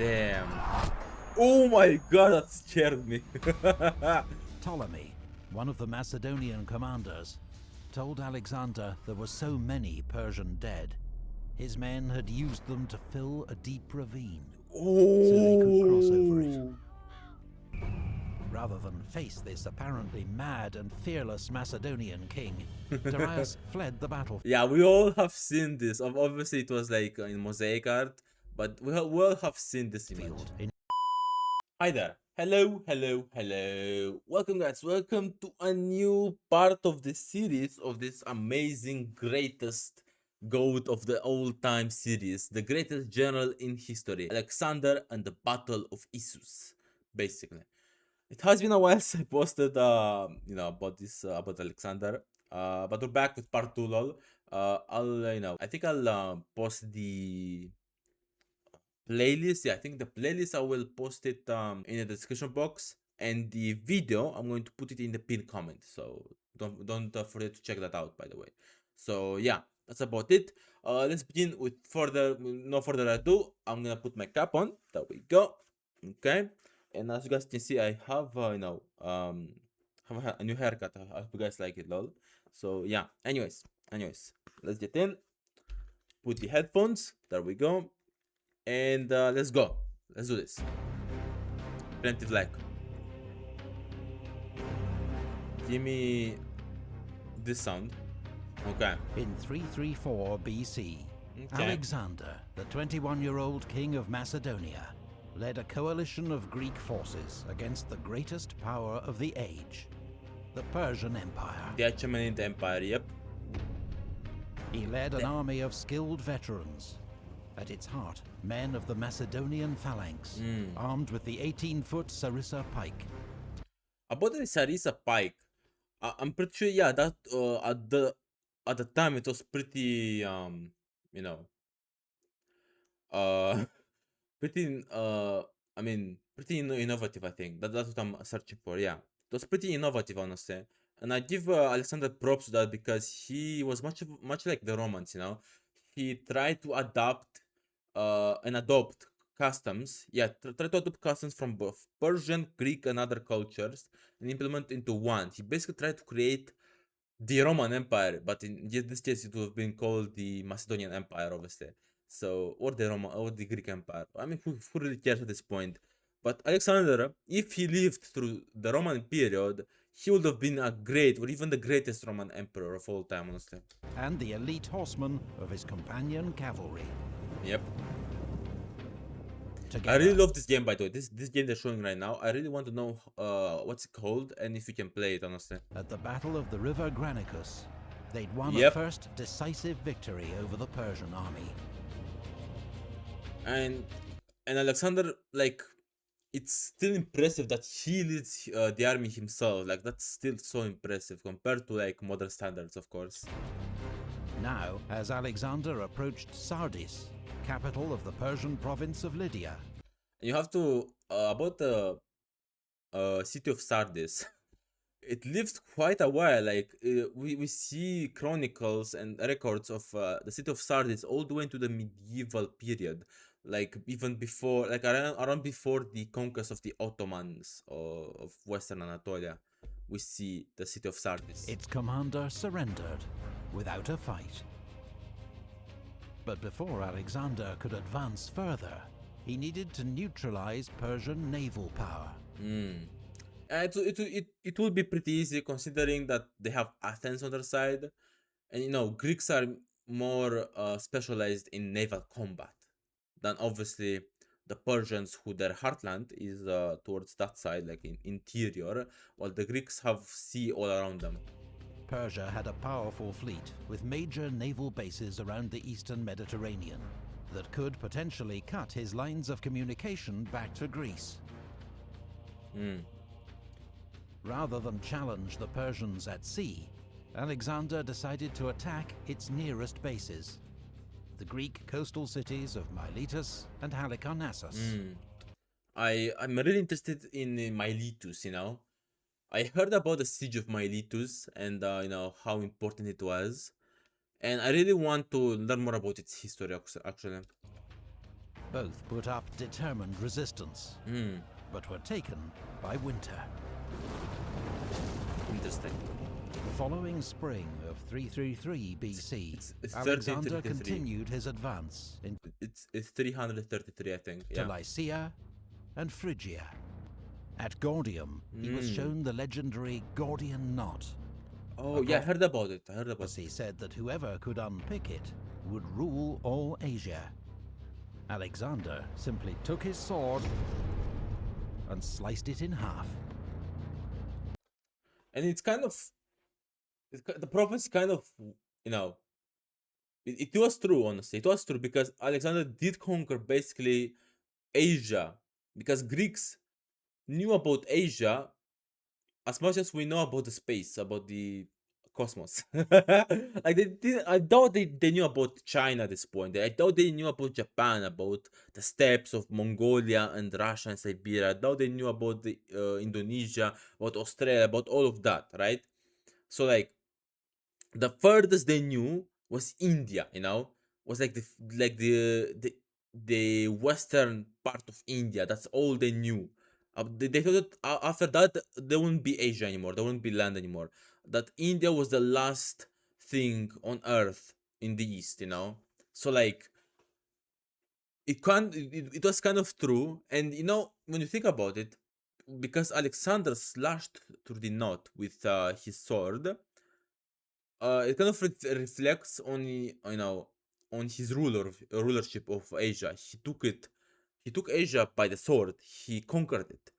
Damn. Oh my god, that scared me. Ptolemy, one of the Macedonian commanders, told Alexander there were so many Persian dead, his men had used them to fill a deep ravine so they could cross over it. Rather than face this apparently mad and fearless Macedonian king, Darius fled the battlefield. Yeah, we all have seen this. Obviously, it was like in mosaic art, but we all have seen this image. Hi there. Hello, hello, hello. Welcome, guys. Welcome to a new part of the series of this amazing, greatest goat of the all-time series, the greatest general in history, Alexander and the Battle of Issus, basically. It has been a while since I posted, about this, about Alexander. But we're back with part 2, lol. I think I'll post the playlist. Yeah, I think the playlist, I will post it in the description box, and the video I'm going to put it in the pinned comment. So don't forget to check that out, by the way. So yeah, that's about it. Let's begin with no further ado. I'm gonna put my cap on. There we go. Okay. And as you guys can see, I have have a new haircut. I hope you guys like it, lol. So yeah. Anyways, let's get in. Put the headphones. There we go. And let's go. Let's do this. Plenty of like. Give me this sound. Okay. In 334 BC, Alexander, the 21-year-old king of Macedonia, led a coalition of Greek forces against the greatest power of the age, the Persian Empire. The Achaemenid Empire, yep. He led an army of skilled veterans. At its heart, men of the Macedonian phalanx, armed with the 18-foot Sarissa pike. About the Sarissa pike, I'm pretty sure, yeah, that at the time it was pretty pretty pretty innovative. I think that's what I'm searching for. Yeah, it was pretty innovative, honestly, and I give Alexander props to that, because he was much like the Romans. He tried to adapt and adopt customs. Yeah, try to adopt customs from both Persian, Greek, and other cultures and implement into one. He basically tried to create the Roman Empire, but in this case, it would have been called the Macedonian Empire, obviously. So, or the Roman, or the Greek Empire. I mean, who really cares at this point? But Alexander, if he lived through the Roman period, he would have been a great, or even the greatest Roman emperor of all time, honestly. And the elite horsemen of his companion cavalry. Yep. Together. I really love this game, by the way. This game they're showing right now. I really want to know what's it called and if you can play it, honestly. At the Battle of the River Granicus, they'd won a first decisive victory over the Persian army. And Alexander, like, it's still impressive that he leads the army himself. Like, that's still so impressive compared to like modern standards, of course. Now, as Alexander approached Sardis, capital of the Persian province of Lydia. You have to about the city of Sardis. It lived quite a while. Like, we see chronicles and records of the city of Sardis all the way into the medieval period, like even before, like around before the conquest of the Ottomans of Western Anatolia. We see the city of Sardis. Its commander surrendered without a fight. But before Alexander could advance further, he needed to neutralize Persian naval power. It would be pretty easy, considering that they have Athens on their side, and Greeks are more specialized in naval combat than obviously the Persians, who their heartland is towards that side, like in interior, while the Greeks have sea all around them. Persia had a powerful fleet with major naval bases around the eastern Mediterranean that could potentially cut his lines of communication back to Greece. Rather than challenge the Persians at sea, Alexander decided to attack its nearest bases, the Greek coastal cities of Miletus and Halicarnassus. I'm really interested in Miletus. I heard about the siege of Miletus and how important it was, and I really want to learn more about its history, actually. Both put up determined resistance, but were taken by winter. Interesting. The following spring of 333 BC, It's Alexander 1333. continued his advance into It's 333, I think. Yeah. Lycia and Phrygia. At Gordium, he was shown the legendary Gordian knot. Oh yeah, I heard about it. He said that whoever could unpick it would rule all Asia. Alexander simply took his sword and sliced it in half. And it's kind of the prophecy kind of, you know, it was true, honestly. It was true because Alexander did conquer basically Asia, because Greeks knew about Asia as much as we know about the space, about the cosmos. Like they did, I doubt they knew about China at this point. I doubt they knew about Japan, about the steppes of Mongolia and Russia and Siberia. I doubt they knew about the Indonesia, about Australia, about all of that, right? So like the furthest they knew was India, was like the western part of India. That's all they knew. They thought that after that there wouldn't be Asia anymore. There wouldn't be land anymore. That India was the last thing on Earth in the East. So like it was kind of true, and when you think about it, because Alexander slashed through the knot with his sword, it kind of reflects on on his rulership of Asia. He took Asia by the sword. He conquered it,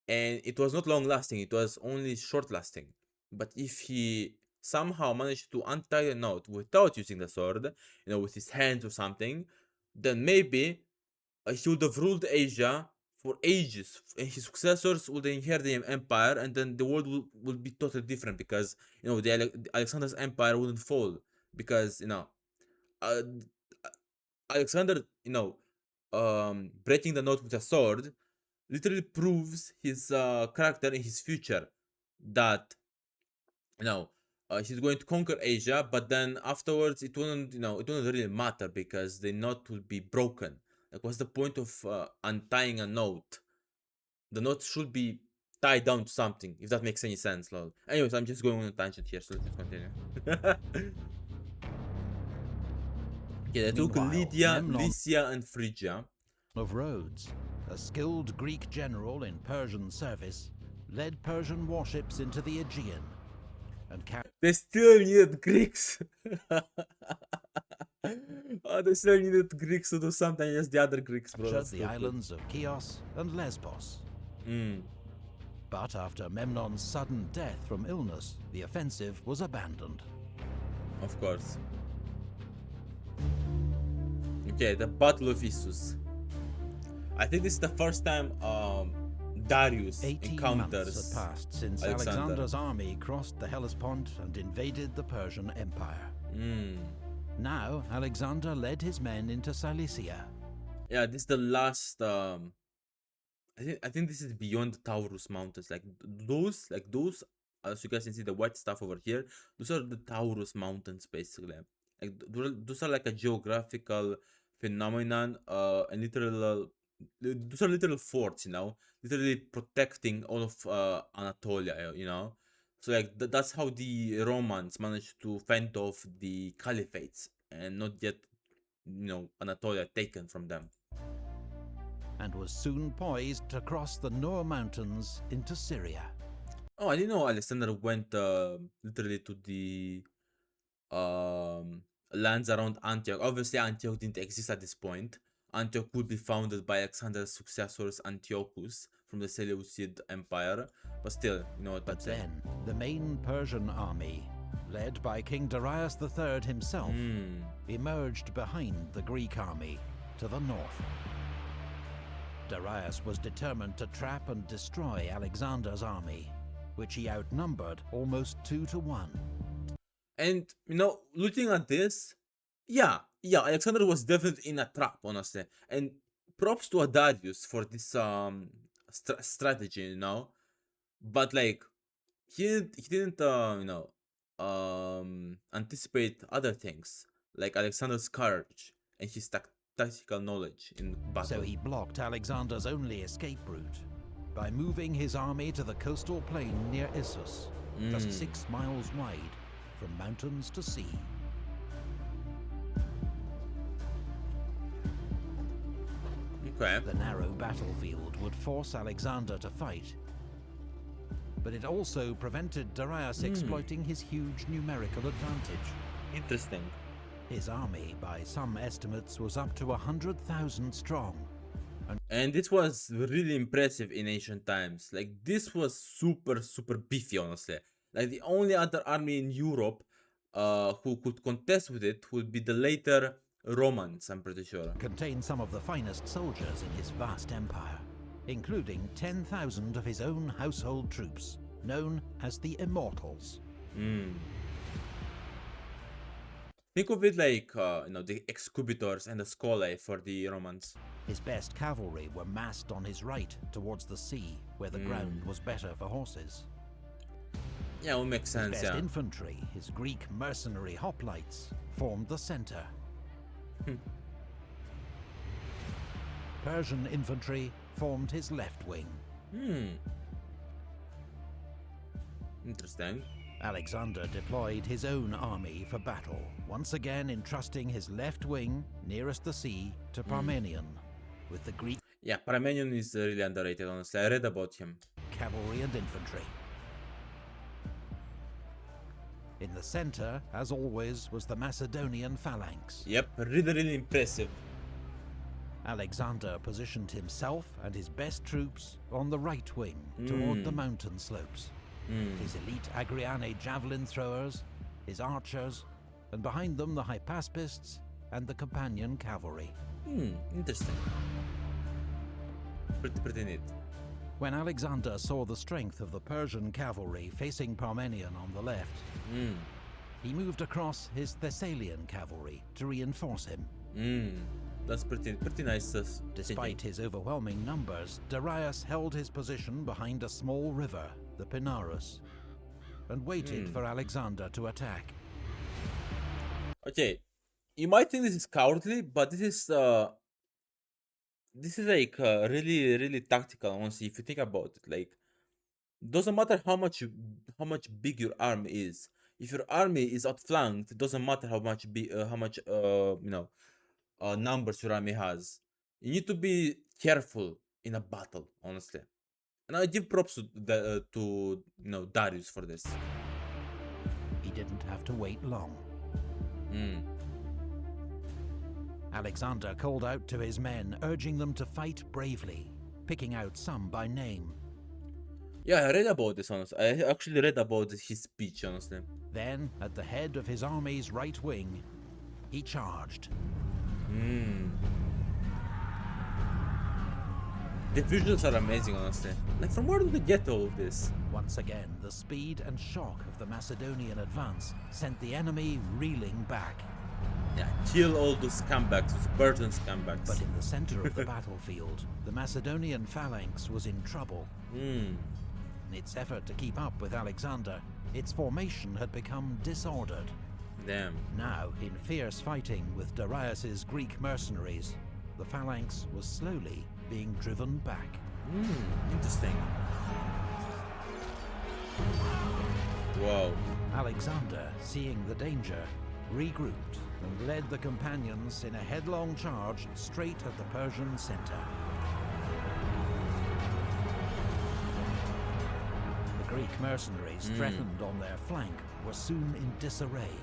and it was not long lasting. It was only short lasting. But if he somehow managed to untie the knot without using the sword, with his hands or something, then maybe he would have ruled Asia for ages, and his successors would inherit the empire, and then the world would be totally different, because Alexander's empire wouldn't fall, because uh, Alexander, breaking the knot with a sword literally proves his character in his future, that you know he's going to conquer Asia, but then afterwards it wouldn't really matter, because the knot will be broken. Like, what's the point of untying a knot? The knot should be tied down to something, if that makes any sense, lol. Anyways, I'm just going on a tangent here, so let's continue. Okay, they took Lycia, and Phrygia. Of Rhodes, a skilled Greek general in Persian service, led Persian warships into the Aegean and They still needed Greeks. Oh, they still needed Greeks to do something as the other Greeks, bro. captured the islands of Chios and Lesbos. But after Memnon's sudden death from illness, the offensive was abandoned. Of course. Okay, the Battle of Issus. I think this is the first time Darius 18 encounters months had passed since Alexander. Alexander's army crossed the Hellespont and invaded the Persian Empire. Now, Alexander led his men into Cilicia. Yeah, this is the last. I think this is beyond the Taurus Mountains. Like those, as you guys can see, the white stuff over here. Those are the Taurus Mountains, basically. Like those are like a geographical phenomenon. And literal. Those are literal forts, literally protecting all of Anatolia, So like that's how the Romans managed to fend off the caliphates and not get, Anatolia taken from them. And was soon poised to cross the Nur Mountains into Syria. Oh, I didn't know Alexander went literally to the lands around Antioch. Obviously, Antioch didn't exist at this point. Antioch would be founded by Alexander's successors, Antiochus, from the Seleucid Empire. But still, you know what I'm saying. Then, the main Persian army, led by King Darius III himself, emerged behind the Greek army to the north. Darius was determined to trap and destroy Alexander's army, which he outnumbered almost 2 to 1. And, looking at this, yeah, Alexander was definitely in a trap, honestly. And props to Darius for this strategy, But like, he didn't anticipate other things, like Alexander's courage and his tactical knowledge in battle. So he blocked Alexander's only escape route by moving his army to the coastal plain near Issus, just 6 miles wide, from mountains to sea. Okay. The narrow battlefield would force Alexander to fight, but it also prevented Darius exploiting his huge numerical advantage. Interesting. His army, by some estimates, was up to 100,000 strong. And this was really impressive in ancient times. Like, this was super beefy, honestly. Like, the only other army in Europe who could contest with it would be the later Romans, I'm pretty sure. Contained some of the finest soldiers in his vast empire, including 10,000 of his own household troops, known as the Immortals. Think of it like, the Excubitors and the Scolae for the Romans. His best cavalry were massed on his right towards the sea, where the ground was better for horses. Yeah, it would make sense, His best yeah. infantry, his Greek mercenary hoplites, formed the center. Persian infantry formed his left wing. Interesting. Alexander deployed his own army for battle, once again entrusting his left wing, nearest the sea, to Parmenion, with the Greek Yeah, Parmenion is really underrated, honestly. I read about him. cavalry and infantry. In the center, as always, was the Macedonian phalanx. Yep, really impressive. Alexander positioned himself and his best troops on the right wing, toward the mountain slopes. His elite Agriane javelin throwers, his archers, and behind them the Hypaspists and the companion cavalry. Interesting. Pretty neat. When Alexander saw the strength of the Persian cavalry facing Parmenion on the left, he moved across his Thessalian cavalry to reinforce him. That's pretty nice. Despite his overwhelming numbers, Darius held his position behind a small river, the Pinarus, and waited for Alexander to attack. Okay, you might think this is cowardly, but this is like really tactical. Honestly, if you think about it, like, doesn't matter how much big your army is. If your army is outflanked, it doesn't matter how much numbers your army has. You need to be careful in a battle, honestly. And I give props to Darius for this. He didn't have to wait long. Alexander called out to his men, urging them to fight bravely, picking out some by name. Yeah, I read about this, honestly. I actually read about his speech, honestly. Then, at the head of his army's right wing, he charged. The visuals are amazing, honestly. Like, from where did they get all of this? Once again, the speed and shock of the Macedonian advance sent the enemy reeling back. Yeah, kill all those scumbags, those Persian scumbags. But in the center of the battlefield, the Macedonian phalanx was in trouble. In its effort to keep up with Alexander, its formation had become disordered. Damn. Now, in fierce fighting with Darius's Greek mercenaries, the phalanx was slowly being driven back. Interesting. Wow. Alexander, seeing the danger, regrouped and led the companions in a headlong charge straight at the Persian center. The Greek mercenaries threatened on their flank were soon in disarray,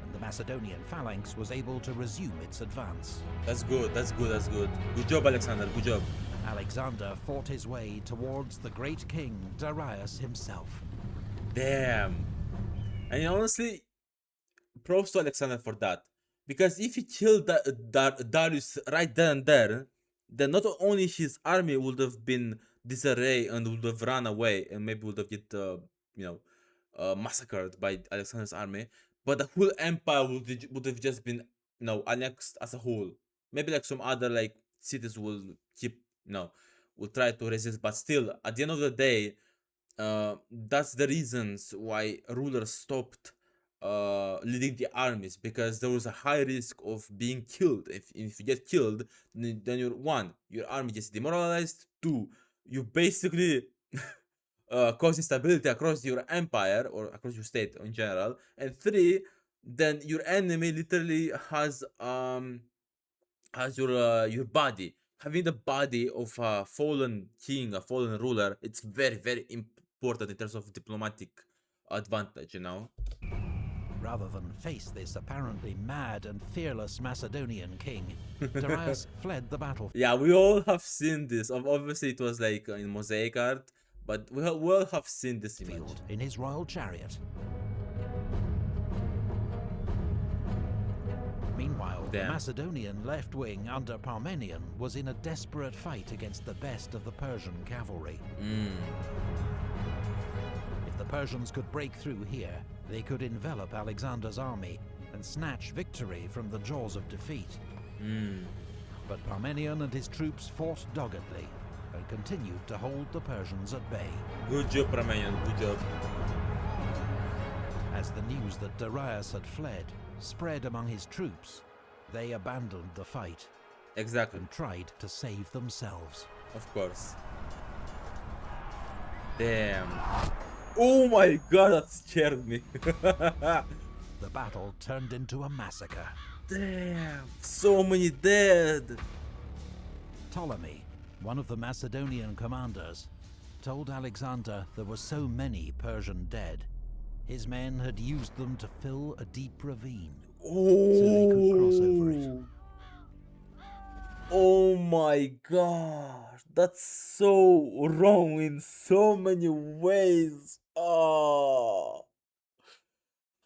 and the Macedonian phalanx was able to resume its advance. That's good. Good job, Alexander. Good job. Alexander fought his way towards the great king Darius himself. Damn. And honestly, props to Alexander for that. Because if he killed Darius right then and there, then not only his army would have been disarray and would have run away and maybe would have get massacred by Alexander's army, but the whole empire would have just been annexed as a whole. Maybe like some other like cities will keep will try to resist, but still at the end of the day, that's the reasons why rulers stopped leading the armies, because there was a high risk of being killed. If you get killed, then you're one, your army gets demoralized. Two, you basically cause instability across your empire or across your state in general. And three, then your enemy literally has your body. Having the body of a fallen king, a fallen ruler, it's very very important in terms of diplomatic advantage, you know. Rather than face this apparently mad and fearless Macedonian king, Darius fled the battlefield. Yeah, we all have seen this. Obviously, it was like in mosaic art, but we all have seen this image. In his royal chariot. Meanwhile, the Macedonian left wing under Parmenion was in a desperate fight against the best of the Persian cavalry. If the Persians could break through here, they could envelop Alexander's army and snatch victory from the jaws of defeat. But Parmenion and his troops fought doggedly and continued to hold the Persians at bay. Good job, Parmenion, good job. As the news that Darius had fled spread among his troops, they abandoned the fight. Exactly. And tried to save themselves. Of course. Damn. Oh my god, that scared me. The battle turned into a massacre. Damn, so many dead. Ptolemy, one of the Macedonian commanders, told Alexander there were so many Persian dead, his men had used them to fill a deep ravine so they could cross over it. Oh my gosh, that's so wrong in so many ways. Oh,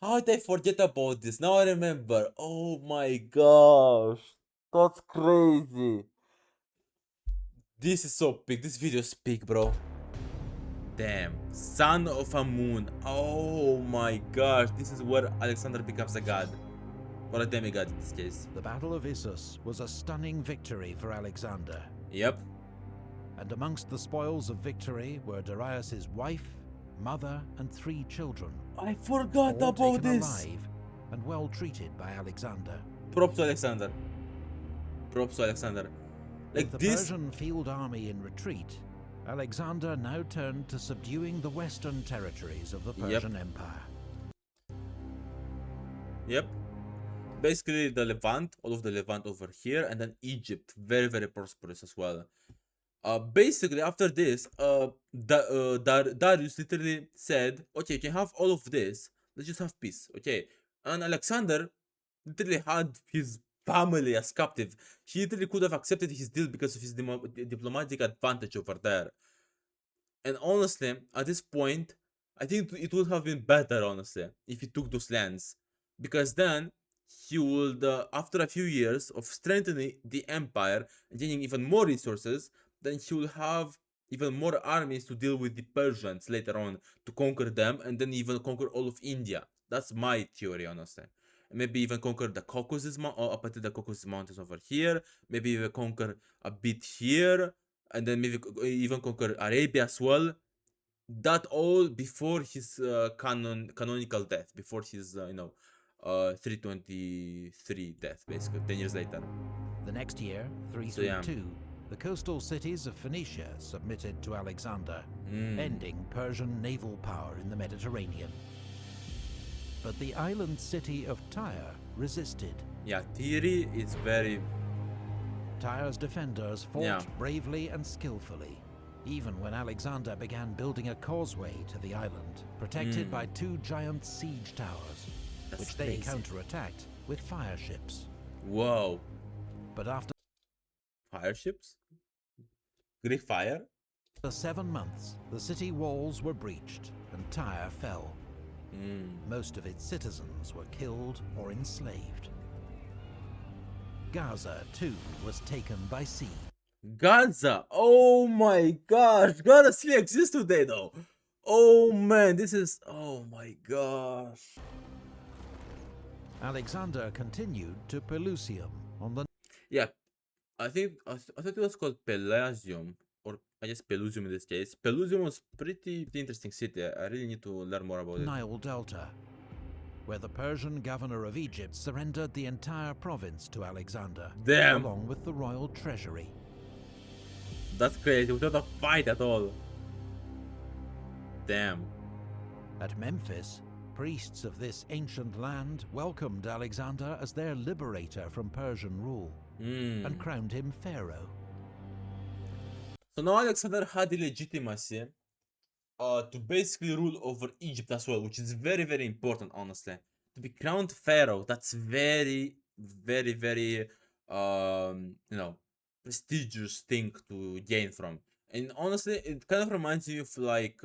how did I forget about this? Now I remember. Oh my gosh, that's crazy. This is so big. This video is big, bro. Damn, son of a moon. Oh my gosh, this is where Alexander becomes a god. Or a demigod in this case. The Battle of Issus was a stunning victory for Alexander. Yep. And amongst the spoils of victory were Darius's wife, mother, and 3 children. I forgot all about taken this. alive and well treated by Alexander. Props to Alexander. Props to Alexander. Like With the this. Persian field army in retreat, Alexander now turned to subduing the western territories of the Persian Empire. Yep. Basically the Levant, all of the Levant over here, and then Egypt, very very prosperous as well. Basically after this, Darius literally said, okay, you can have all of this, let's just have peace, okay? And Alexander literally had his family as captive. He literally could have accepted his deal because of his diplomatic advantage over there. And honestly, at this point, I think it would have been better, honestly, if he took those lands. Because then, he would, after a few years of strengthening the empire and gaining even more resources, then he will have even more armies to deal with the Persians later on, to conquer them, and then even conquer all of India. That's my theory, honestly. And maybe even conquer the Caucasus, or up until the Caucasus Mountains over here. Maybe even conquer a bit here, and then maybe even conquer Arabia as well. That all before his canonical death, before his 323 death, basically 10 years later. The next year, 332, the coastal cities of Phoenicia submitted to Alexander, ending Persian naval power in the Mediterranean. But the island city of Tyre resisted. Yeah, Tyre is very... Tyre's defenders fought bravely and skillfully, even when Alexander began building a causeway to the island, protected by 2 giant siege towers, which they counterattacked with fire ships. Whoa. But after fire ships? Greek fire? For 7 months, the city walls were breached and Tyre fell. Most of its citizens were killed or enslaved. Gaza, too, was taken by sea. Gaza! Oh my gosh! Gaza still exists today, though! Oh man, this is... Oh my gosh. Alexander continued to Pelusium on the... Yeah, I thought it was called Pelusium, or I guess Pelusium in this case. Pelusium was pretty interesting city. I really need to learn more about it. Nile Delta. where the Persian governor of Egypt surrendered the entire province to Alexander, Damn, along with the royal treasury. that's crazy. Without a fight at all. Damn. At Memphis, priests of this ancient land welcomed Alexander as their liberator from Persian rule and crowned him pharaoh. So now Alexander had the legitimacy to basically rule over Egypt as well, which is very, very important, honestly. To be crowned pharaoh, that's very, very, very, prestigious thing to gain from. And honestly, it kind of reminds you of like,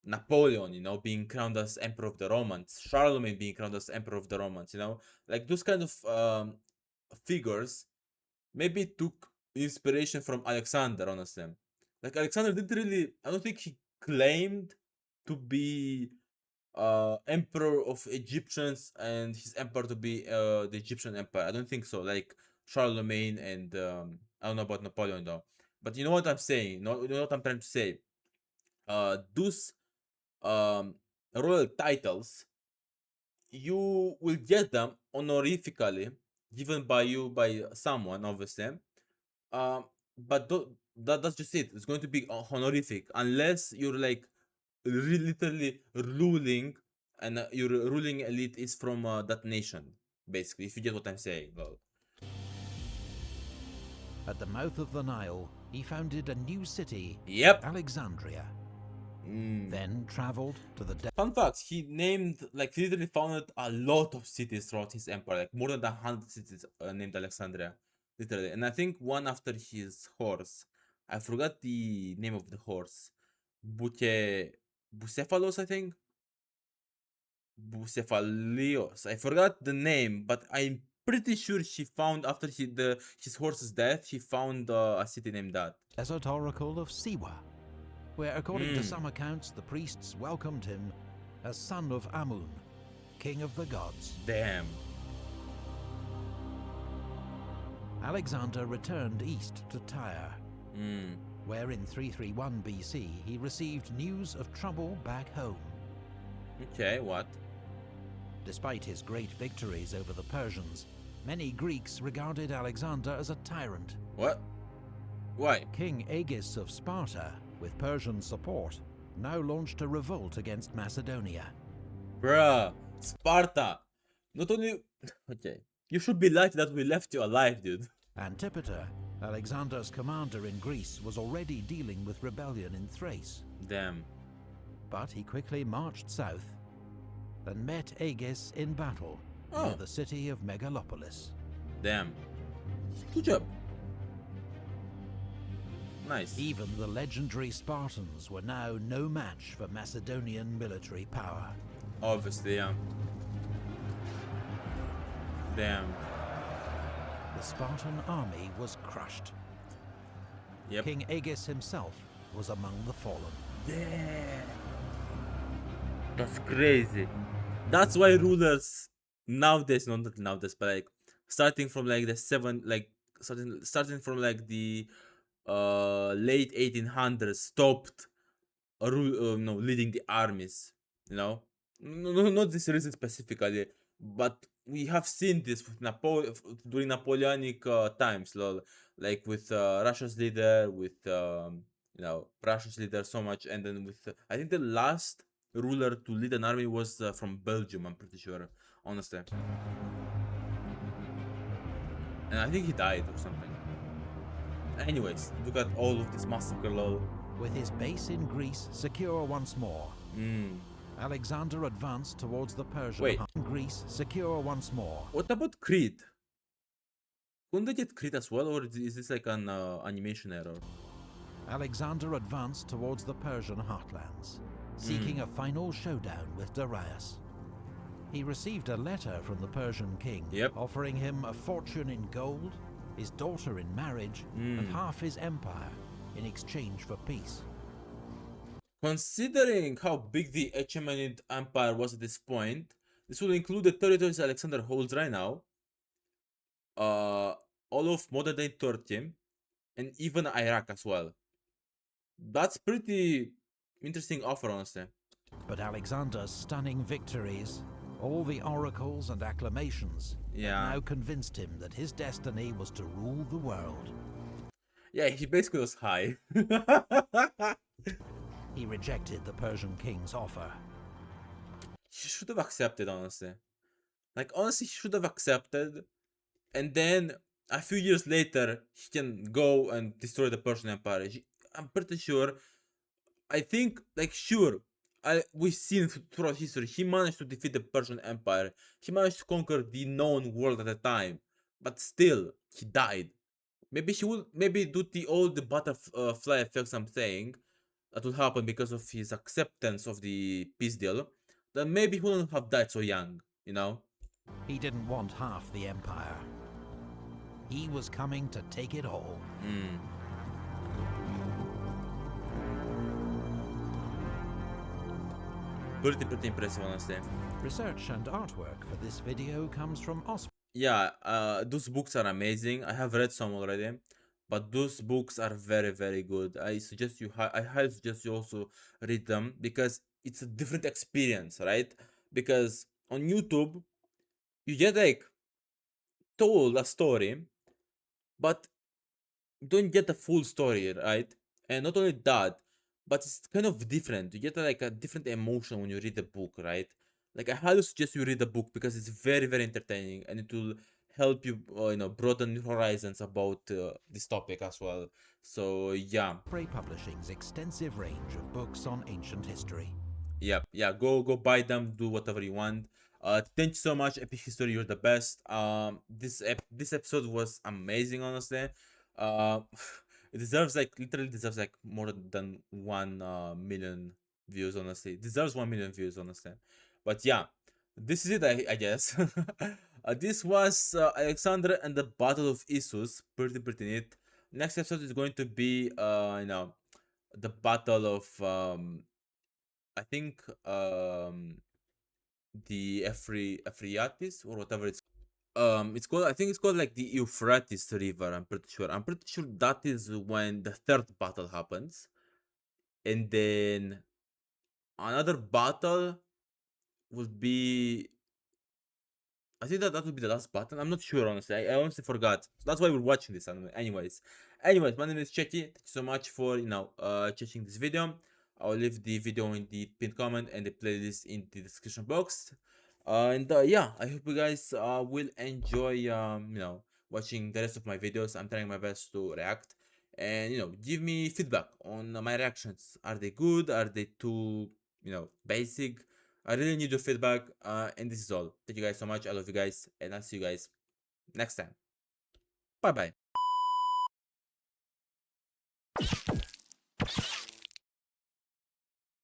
Napoleon, being crowned as Emperor of the Romans, Charlemagne being crowned as Emperor of the Romans, like those kind of figures maybe took inspiration from Alexander, honestly. Like Alexander didn't really, I don't think he claimed to be emperor of Egyptians and his empire to be the Egyptian empire. I don't think so. Like Charlemagne and I don't know about Napoleon though. But you know what I'm saying? You know what I'm trying to say? Those um, royal titles, you will get them honorifically given by you by someone, obviously. Um, but that's just it. It's going to be honorific unless you're like literally ruling, and your ruling elite is from that nation. Basically, if you get what I'm saying. Well, At the mouth of the Nile, he founded a new city, yep. Alexandria, then travelled to the Fun fact: he named, like, literally founded a lot of cities throughout his empire, like more than 100 cities named Alexandria, literally. And I think one after his horse. I forgot the name of the horse. Buce Bucephalos, I think. Bucephalios. I forgot the name, but I'm pretty sure she found after his horse's death, he found a city named that. desert oracle of Siwa, where, according to some accounts, the priests welcomed him as son of Amun, king of the gods. Damn. Alexander returned east to Tyre, where in 331 BC he received news of trouble back home. Okay, what? Despite his great victories over the Persians, many Greeks regarded Alexander as a tyrant. What? Why? King Agis of Sparta, with Persian support, now launched a revolt against Macedonia. Bruh, Sparta. Not only... Okay. You should be lucky that we left you alive, dude. Antipater, Alexander's commander in Greece, was already dealing with rebellion in Thrace. Damn. But he quickly marched south and met Agis in battle near the city of Megalopolis. Damn. Good job. Nice. Even the legendary Spartans were now no match for Macedonian military power. Obviously, yeah. Damn. The Spartan army was crushed. Yep. King Agis himself was among the fallen. Damn. That's crazy. That's why rulers nowadays, not nowadays, but like starting from like the starting from like the late 1800s stopped leading the armies, not this reason specifically, but we have seen this with during Napoleonic times, like with Russia's leader, with Russia's leader so much, and then with I think the last ruler to lead an army was from Belgium, I'm pretty sure, honestly, and I think he died or something. Anyways, look at all of this massacre, lol. With his base in Greece secure once more, Alexander advanced towards the Persian. Wait. Greece secure once more. What about Crete? Couldn't they get Crete as well, or is this like an animation error? Alexander advanced towards the Persian heartlands, seeking a final showdown with Darius. He received a letter from the Persian king, offering him a fortune in gold, his daughter in marriage, and half his empire in exchange for peace. Considering how big the Achaemenid Empire was at this point, this will include the territories Alexander holds right now, all of modern-day Turkey, and even Iraq as well. That's pretty interesting offer, honestly. But Alexander's stunning victories All the oracles and acclamations had Yeah. now convinced him that his destiny was to rule the world. Yeah, he basically was high. He rejected the Persian king's offer. He should have accepted, honestly. Like, honestly, he should have accepted. And then a few years later, he can go and destroy the Persian Empire. I'm pretty sure. I think, like, sure, we've seen throughout history, he managed to defeat the Persian Empire. He managed to conquer the known world at the time. But still, he died. Maybe he would, maybe do the old butterfly effects I'm saying, that would happen because of his acceptance of the peace deal, then maybe he wouldn't have died so young, you know? He didn't want half the empire. He was coming to take it all. Pretty impressive, honestly. Research and artwork for this video comes from Yeah, those books are amazing. I have read some already, but those books are very good. I highly suggest you also read them because it's a different experience, right? Because on YouTube, you get like told a story, but don't get the full story, right? And not only that, but it's kind of different. You get like a different emotion when you read the book, right? Like I highly suggest you read the book because it's very entertaining and it will help you, broaden your horizons about this topic as well. So yeah, Osprey Publishing's extensive range of books on ancient history. yeah. Go buy them. Do whatever you want. Thank you so much, Epic History. You're the best. This episode was amazing, honestly. Uh, it deserves like literally deserves like more than 1 million views. Honestly, it deserves 1 million views. Honestly, but yeah, this is it. I guess. This was Alexander and the Battle of Issus. Pretty neat. Next episode is going to be the battle of I think the Euphrates or whatever it's called. I think it's called like the Euphrates River. I'm pretty sure that is when the third battle happens, and then another battle would be. I think that would be the last battle. I'm not sure, honestly. I honestly forgot. So that's why we're watching this anime. Anyways, my name is Chetty. Thank you so much for checking this video. I'll leave the video in the pinned comment and the playlist in the description box. And yeah, I hope you guys will enjoy watching the rest of my videos. I'm trying my best to react and give me feedback on my reactions. Are they good? Are they too basic? I really need your feedback. And this is all. Thank you guys so much. I love you guys, and I'll see you guys next time. Bye bye.